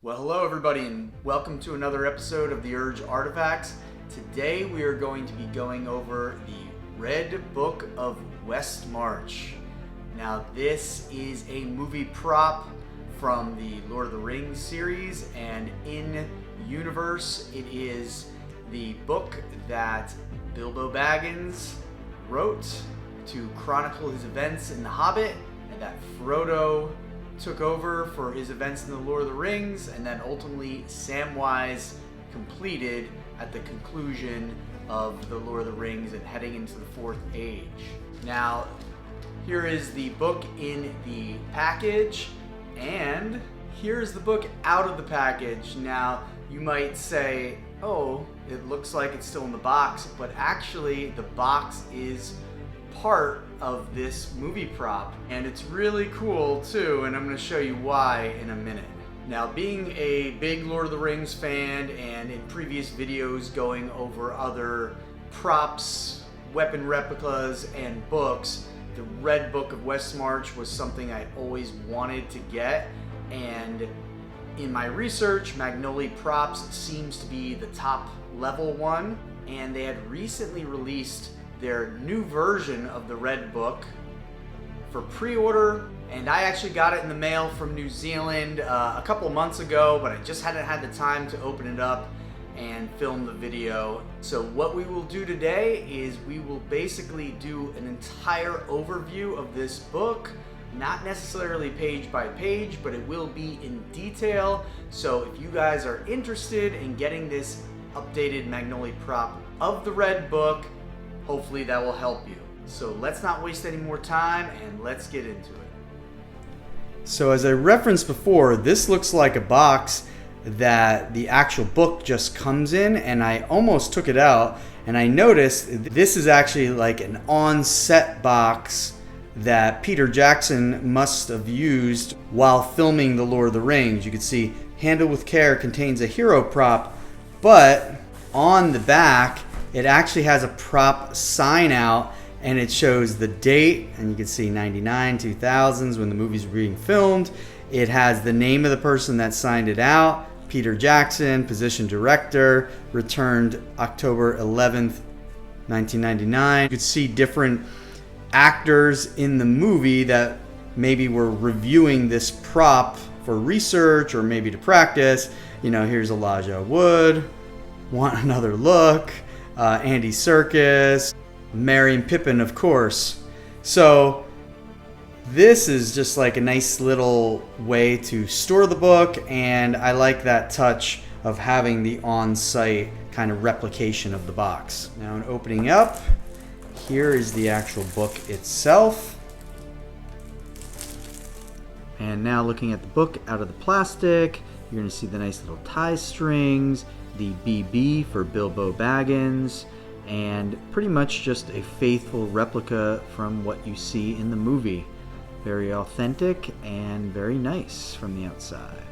Well, hello everybody and welcome to another episode of the Urge Artifacts. Today we are going to be going over the Red Book of Westmarch. Now this is a movie prop from the Lord of the Rings series, and in universe it is the book that Bilbo Baggins wrote to chronicle his events in The Hobbit, and that Frodo took over for his events in the Lord of the Rings, and then ultimately Samwise completed at the conclusion of the Lord of the Rings and heading into the Fourth Age. Now, here is the book in the package, and here's the book out of the package. Now, you might say, oh, it looks like it's still in the box, but actually the box is part of this movie prop, and it's really cool too, and I'm going to show you why in a minute. Now, being a big Lord of the Rings fan, and in previous videos going over other props, weapon replicas, and books, the Red Book of Westmarch was something I always wanted to get, and in my research, Magnoli Props seems to be the top level one, and they had recently released their new version of the Red Book for pre-order, and I actually got it in the mail from New Zealand a couple months ago, but I just hadn't had the time to open it up and film the video. So what we will do today is we will basically do an entire overview of this book, not necessarily page by page, but it will be in detail. So if you guys are interested in getting this updated Magnoli prop of the Red Book, hopefully that will help you. So let's not waste any more time and let's get into it. So as I referenced before, this looks like a box that the actual book just comes in, and I almost took it out and I noticed this is actually like an on-set box that Peter Jackson must have used while filming The Lord of the Rings. You can see, handled with care, contains a hero prop, but on the back it actually has a prop sign out, and it shows the date, and you can see 99, 2000s when the movie's being filmed. It has the name of the person that signed it out, Peter Jackson, position director, returned October 11th, 1999. You could see different actors in the movie that maybe were reviewing this prop for research or maybe to practice. You know, here's Elijah Wood, Want Another Look, Andy Serkis, Merry and Pippin, of course. So this is just like a nice little way to store the book, and I like that touch of having the on-site kind of replication of the box. Now, in opening up, here is the actual book itself. And now looking at the book out of the plastic, you're going to see the nice little tie strings, the BB for Bilbo Baggins, and pretty much just a faithful replica from what you see in the movie. Very authentic and very nice from the outside.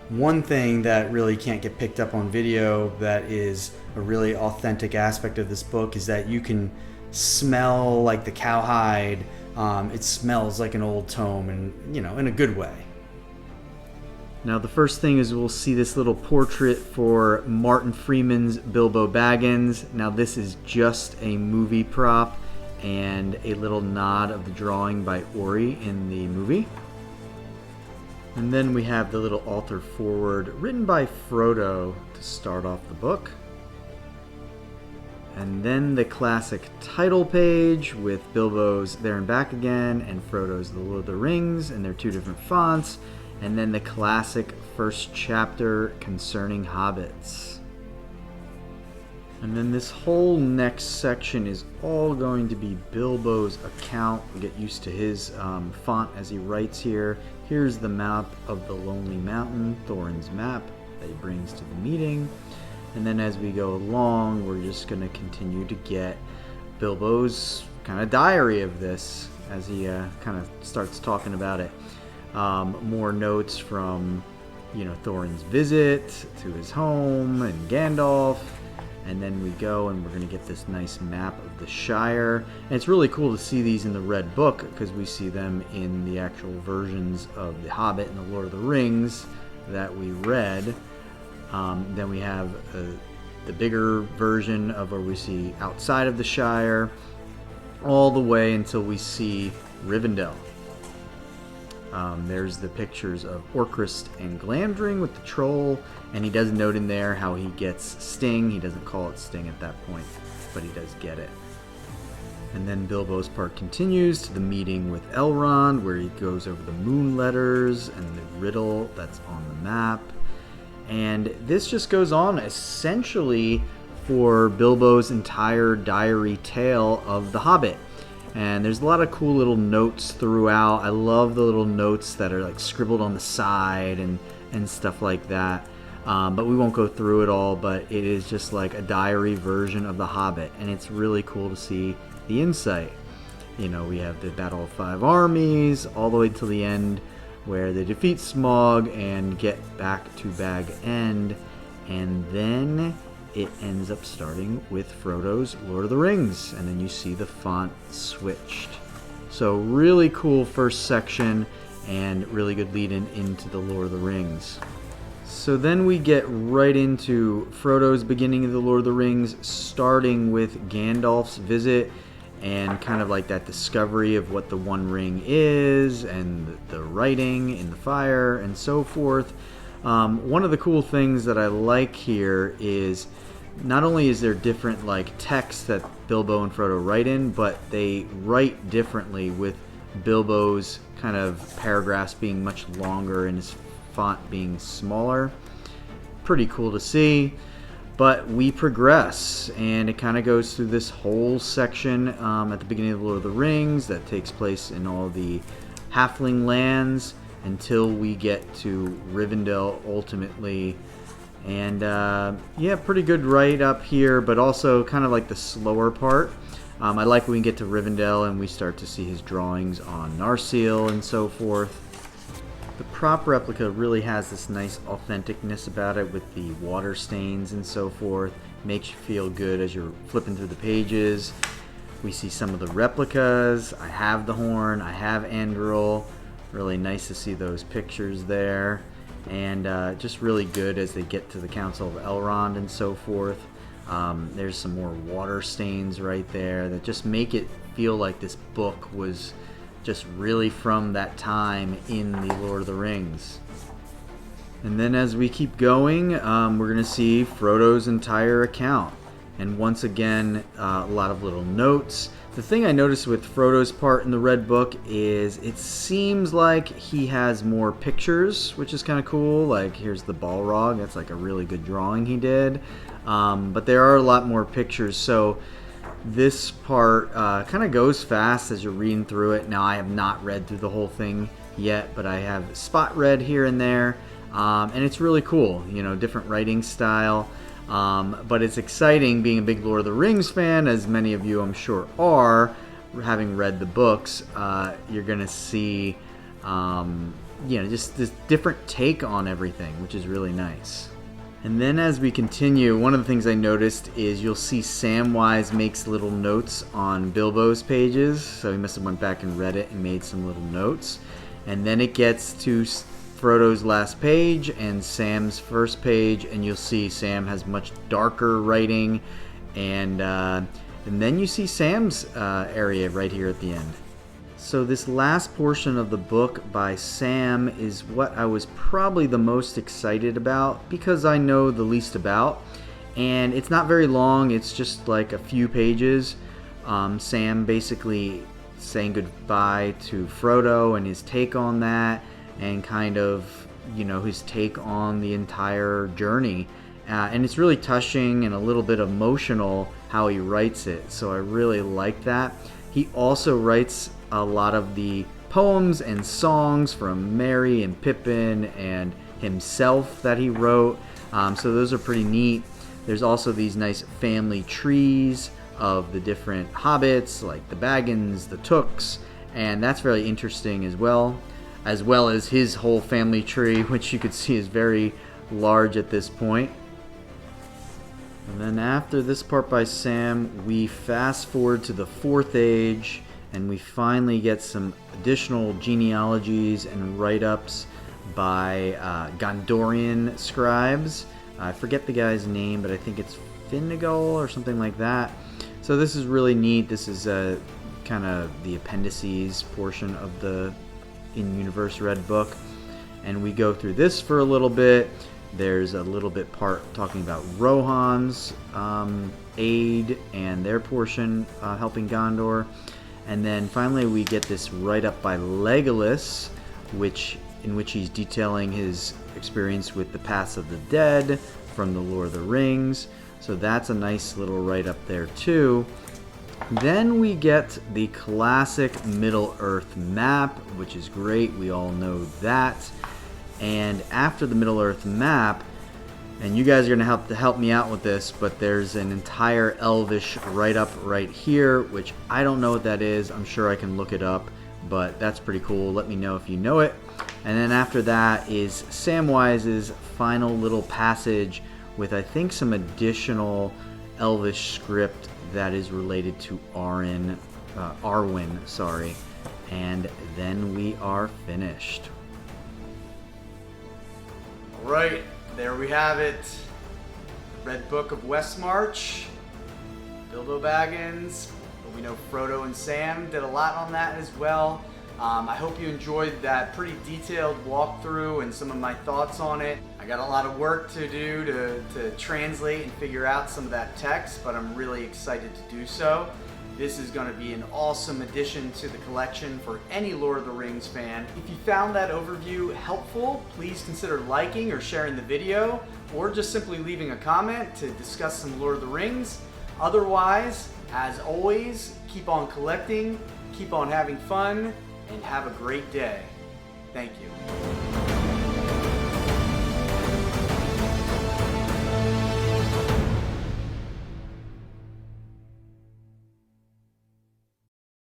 One thing that really can't get picked up on video that is a really authentic aspect of this book is that you can smell like the cowhide. It smells like an old tome, and you know, in a good way. Now the first thing is we'll see this little portrait for Martin Freeman's Bilbo Baggins. Now this is just a movie prop and a little nod of the drawing by Ori in the movie. And then we have the little altar forward written by Frodo to start off the book. And then the classic title page with Bilbo's There and Back Again and Frodo's The Lord of the Rings, and they're two different fonts. And then the classic first chapter concerning hobbits. And then this whole next section is all going to be Bilbo's account. We'll get used to his font as he writes here. Here's the map of the Lonely Mountain, Thorin's map that he brings to the meeting. And then as we go along, we're just going to continue to get Bilbo's kind of diary of this as he kind of starts talking about it. More notes from, you know, Thorin's visit to his home and Gandalf, And then we go and we're going to get this nice map of the Shire. And it's really cool to see these in the Red Book because we see them in the actual versions of The Hobbit and The Lord of the Rings that we read. Then we have the bigger version of where we see outside of the Shire all the way until we see Rivendell. There's the pictures of Orcrist and Glamdring with the troll, and he does note in there how he gets Sting. He doesn't call it Sting at that point, but he does get it. And then Bilbo's part continues to the meeting with Elrond, where he goes over the moon letters and the riddle that's on the map. And this just goes on essentially for Bilbo's entire diary tale of The Hobbit. And there's a lot of cool little notes throughout. I love the little notes that are like scribbled on the side and stuff like that. But we won't go through it all, but it is just like a diary version of The Hobbit. And it's really cool to see the insight. You know, we have the Battle of Five Armies all the way to the end where they defeat Smaug and get back to Bag End. And then it ends up starting with Frodo's Lord of the Rings, and then you see the font switched. So really cool first section and really good lead in into the Lord of the Rings. So then we get right into Frodo's beginning of the Lord of the Rings, starting with Gandalf's visit and kind of like that discovery of what the One Ring is and the writing in the fire and so forth. One of the cool things that I like here is not only is there different like texts that Bilbo and Frodo write in, but they write differently with Bilbo's kind of paragraphs being much longer and his font being smaller. Pretty cool to see. But we progress, and it kind of goes through this whole section at the beginning of the Lord of the Rings that takes place in all the halfling lands until we get to Rivendell ultimately. And yeah, pretty good right up here, but also kind of like the slower part. I like when we get to Rivendell and we start to see his drawings on Narsil and so forth. The prop replica really has this nice authenticness about it with the water stains and so forth. Makes you feel good as you're flipping through the pages. We see some of the replicas. I have the horn, I have Anduril. Really nice to see those pictures there. And just really good as they get to the Council of Elrond and so forth. There's some more water stains right there that just make it feel like this book was just really from that time in the Lord of the Rings. And then as we keep going, we're going to see Frodo's entire account. And once again, a lot of little notes. The thing I noticed with Frodo's part in the Red Book is it seems like he has more pictures, which is kind of cool. Like here's the Balrog, that's like a really good drawing he did. But there are a lot more pictures, so this part kind of goes fast as you're reading through it. Now I have not read through the whole thing yet, but I have spot read here and there. And it's really cool, you know, different writing style. But it's exciting being a big Lord of the Rings fan, as many of you I'm sure are, having read the books. You're going to see, you know, just this different take on everything, which is really nice. And then as we continue, one of the things I noticed is you'll see Samwise makes little notes on Bilbo's pages. So he must have went back and read it and made some little notes. And then it gets to Frodo's last page and Sam's first page, and you'll see Sam has much darker writing, and then you see Sam's area right here at the end. So this last portion of the book by Sam is what I was probably the most excited about because I know the least about, and it's not very long. It's just like a few pages. Sam basically saying goodbye to Frodo and his take on that, and kind of, you know, his take on the entire journey. And it's really touching and a little bit emotional how he writes it, so I really like that. He also writes a lot of the poems and songs from Merry and Pippin and himself that he wrote, so those are pretty neat. There's also these nice family trees of the different hobbits, like the Baggins, the Tooks, and that's very interesting as well as his whole family tree, which you could see is very large at this point. And then after this part by Sam, we fast forward to the 4th Age, and we finally get some additional genealogies and write-ups by Gondorian scribes. I forget the guy's name, but I think it's Finnegal or something like that. So this is really neat. This is kind of the appendices portion of the in-universe Red Book. And we go through this for a little bit. There's a little bit part talking about Rohan's aid and their portion helping Gondor. And then finally we get this write-up by Legolas, in which he's detailing his experience with the Paths of the Dead from the Lord of the Rings. So that's a nice little write-up there too. Then we get the classic Middle-earth map, which is great. We all know that. And after the Middle-earth map, and you guys are going to have to help me out with this, but there's an entire Elvish write-up right here, which I don't know what that is. I'm sure I can look it up, but that's pretty cool. Let me know if you know it. And then after that is Samwise's final little passage with, I think, some additional Elvish script that is related to Arwen, and then we are finished. All right, there we have it. Red Book of Westmarch, Bilbo Baggins. We know Frodo and Sam did a lot on that as well. I hope you enjoyed that pretty detailed walkthrough and some of my thoughts on it. I got a lot of work to do to translate and figure out some of that text, but I'm really excited to do so. This is going to be an awesome addition to the collection for any Lord of the Rings fan. If you found that overview helpful, please consider liking or sharing the video, or just simply leaving a comment to discuss some Lord of the Rings. Otherwise, as always, keep on collecting, keep on having fun, and have a great day. Thank you.